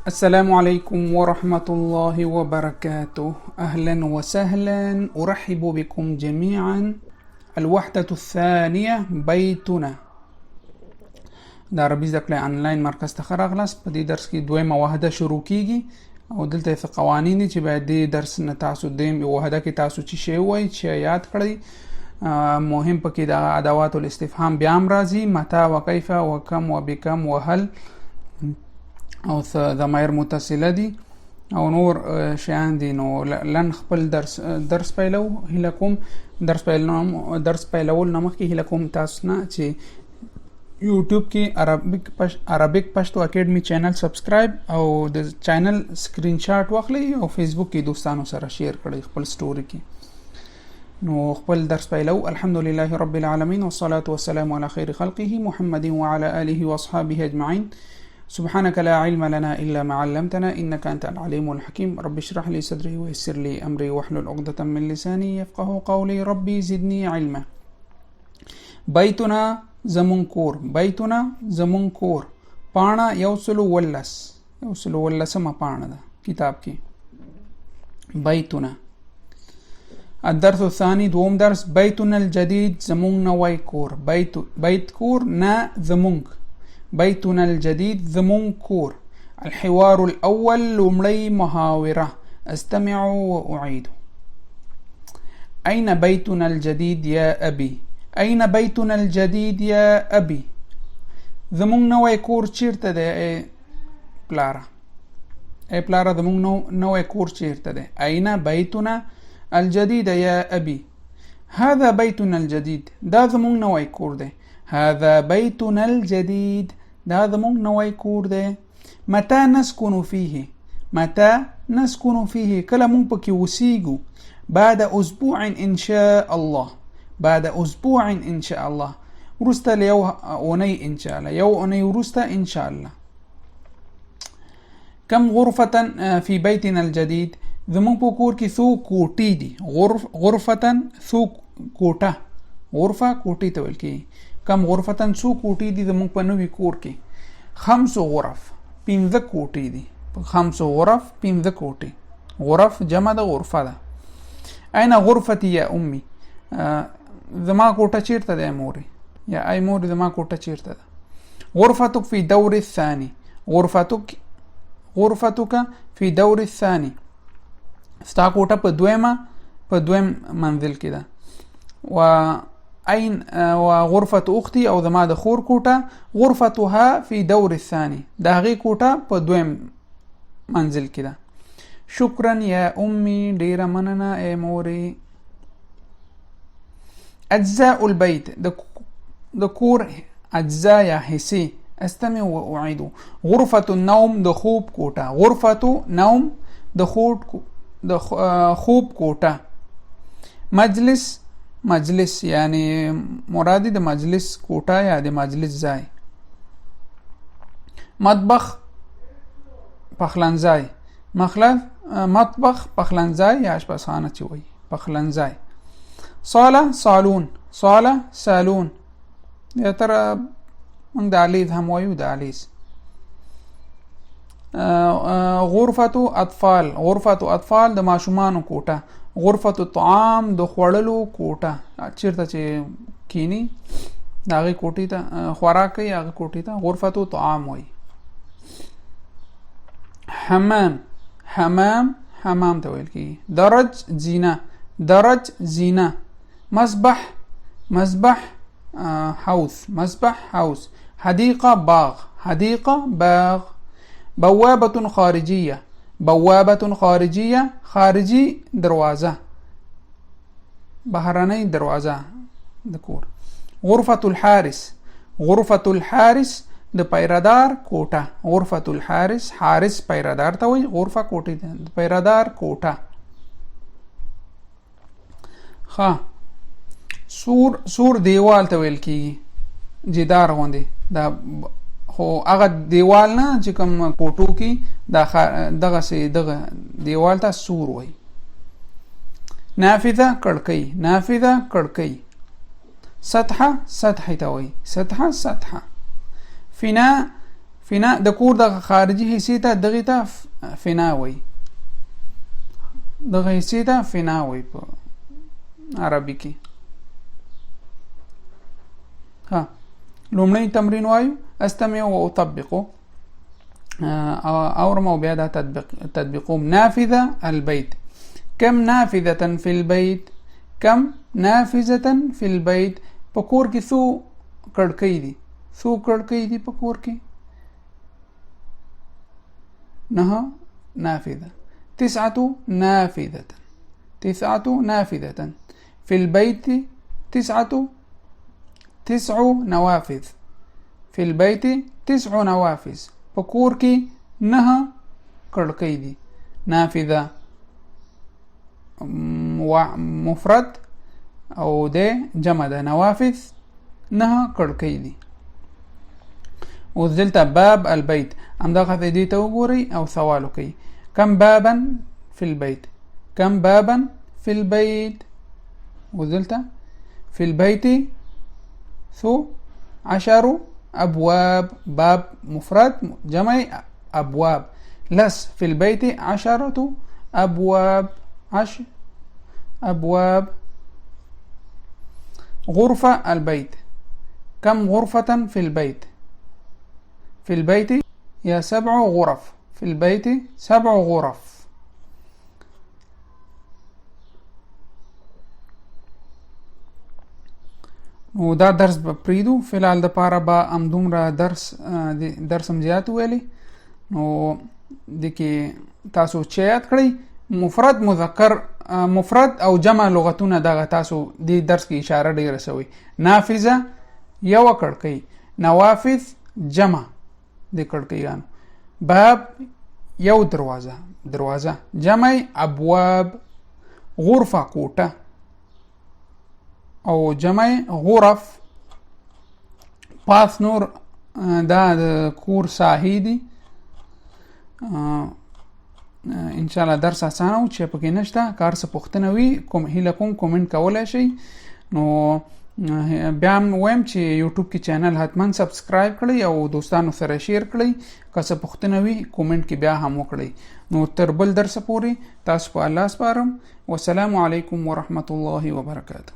السلام عليكم ورحمة الله وبركاته. أهلا وسهلا، أرحب بكم جميعا. الوحدة الثانية بيتنا. د عربي زده کړې آنلاین مرکز ته راغلاست. په دې درس کې دویمه وحده شروع کیږي او دلته څه قوانین دي چې باید دې درس نه تاسو دویم وحده کې تاسو چې شی وایي چې یاد کړئ. مهم پکې د ادوات الاستفهام بیا هم راځي، متى وکیف وکم وبکم وهل او ضمیر متصله دي او نور شیان دي. نو لن خپل درس پیلو هله کوم درس پیلول نه مخکې هله کوم تاسو نه چې یوټیوب کې عربیک پښتو اکیډمي چینل سبسکرایب او د چینل سکرین شاټ واخلئ او فیسبوک کې دوستانو سره شیر کړئ خپل سټوري کې. نو خپل درس پیلو. الحمدلله رب العالمین والصلاة والسلام على خير خلقه محمد وعلى آله واصحابه اجمعين. سبحانك لا علم لنا إلا ما علمتنا إنك أنت العليم الحكيم. رب اشرح لي صدري ويسر لي أمري واحلل عقدة من لساني يفقه قولي. ربي زدني علما. بيتنا زمون کور، بیتنا زمون کور. پانا یوسلو ولس ما پانا دا کتاب کی بیتنا. الدرس الثاني دوم درس بیتنا الجديد زمون نوای کور. بیت کور نا زمونک. بيتنا الجديد زمون كور. الحوار الأول لملي محاورة استمع وأعيد. أين بيتنا الجديد يا أبي؟ أين بيتنا الجديد يا أبي؟ زمون نوای کور چیرته ده ای پلارا؟ ای پلارا زمون نوای کور چیرته ده؟ أين بيتنا الجديد يا أبي؟ هذا بيتنا الجديد. دا زمون نوای کور ده. هذا بيتنا الجديد. دا زمون نوای کور ده. متى نسكن فيه؟ متى نسكن فيه؟ کله مونږ پکې وسیږو؟ بعد اسبوع ان شاء الله. بعد اسبوع ان شاء الله. ورسته لیو اونی ان شاء الله. یو اونی ورسته ان شاء الله. كم غرفة في بيتنا الجديد؟ زمون په کور کې څو کوټې دي؟ غرفة څو کوټه. غرفه کوټې ته ویل کېږي. کم غرفتن څو کوټې دي زموږ په نوي کور کې؟ 5 غرف، 5 کوټې دي. 5 غرف 5 کوټې. غرف جمع د غرفه ده. اين غرفتي يا امي؟ زما کوټه چیرته ده موري؟ یا ای موري زما کوټه چیرته ده؟ غرفتك في دور الثاني. غرفتك في دور الثاني. ستا کوټه په دویم منزل کې ده. و أين وغرفة أختي أو زما د خور کوټه غرفتها في دور الثاني. دا غي کوټه په دویم منزل کې ده. شكرا يا أمي، ډیره مننه ای موري. أجزاء البيت د کور أجزاء یا حصے. استمع وأعيد. غرفة النوم د خوب کوټه. غرفة نوم د خوب کوټه. مجلس یعنی مرادی د مجلس کوټه یا د مجلس ځای. مطبخ پخلنځای. مطبخ پخلنځای یا اشپزخانه چې وایي پخلنځای. صاله سالون. یا تر موږ د علیز هم وایو د علیز. غرفة اطفال د ماشومانو کوټه. غرفة الطعام د خوړلو کوټه. چیرته چې کینی د هغې کوټې ته خوراک کوي هغه کوټې ته غرفة الطعام وایي. حمام ته ویل کېږي. درج زینه. مسبح حوض. حدیقه باغ. بوابة خارجية. خارجي دروازه. بهرنۍ دروازه د کور. غرفة الحارس د پیرادار کوټه. غرفة الحارس حارس پیرادار ته وایي. غرفه کوټې د پیرادار کوټه. سور دیوال ته ویل کېږي. جدار غوندې دا خو هغه دیوال نه چې کوم کوټو کې دغه دیوال ته سور وایي. نافذه کړکۍ. سطحه ته وایي. سطحه. فنا د کور د خارجي حصې ته دغه ته فنا وایي، دغه حصې ته فنا وایي په عربي کې. ها لومړی تمرین وایو، استمع و اطبقو، اورم او بیا دا تطبیقوم. نافذه البيت، كم نافذة في البيت، كم نافذة في البيت. په کور کې څو کړکۍ دي، څو کړکۍ دي په کور کې؟ 9 نافذة. 9 نافذة، 9 نافذة. في البيت 9 نوافذ، في البيت 9 نوافذ. په کور کې 9 کړکۍ دي. نافذة مفرد او د جمع ده، نوافذ 9 کړکۍ دي. اوس دلته باب البيت همدغه دې ته وګورئ او سوال وکړئ. كم بابا في البيت، كم بابا في البيت. اوس دلته في البيت 10 أبواب، باب مفرد جمع أبواب. لس في البيت 10 أبواب، 10 أبواب. غرفة البيت، كم غرفة في البيت؟ في البيت يا 7 غرف، في البيت 7 غرف. نو دا درس به پریدو، فلحال د پاره به همدومره درس هم زیات ویلی. نو د کې تاسو چې یاد کړئ مفرد مذکر مفرد او جمع لغتونه دغه تاسو د درس کې اشاره ډیره سوی. نافذه یو کړکۍ، نوافذ جمع د کړکیانو، باب یو دروازه، دروازه جمع ابواب، غرفه کوټه او جمع غرف. پاس نور دا د کور ساحې دي. ان شاء الله درس اسانه او چې پکې نشته کار څه پوښتنه وي کوم هیله کوم کومنټ کولای شي. نو بیا هم وایم چې یوټیوب کې چینل حتما سبسکرایب کړئ او دوستانو سره شیر کړئ. که څه پوښتنه وي کومنټ کې بیا هم وکړئ. نو تر بل درس پورې تاسو په الله سپارم. والسلام علیکم ورحمت الله وبرکاته.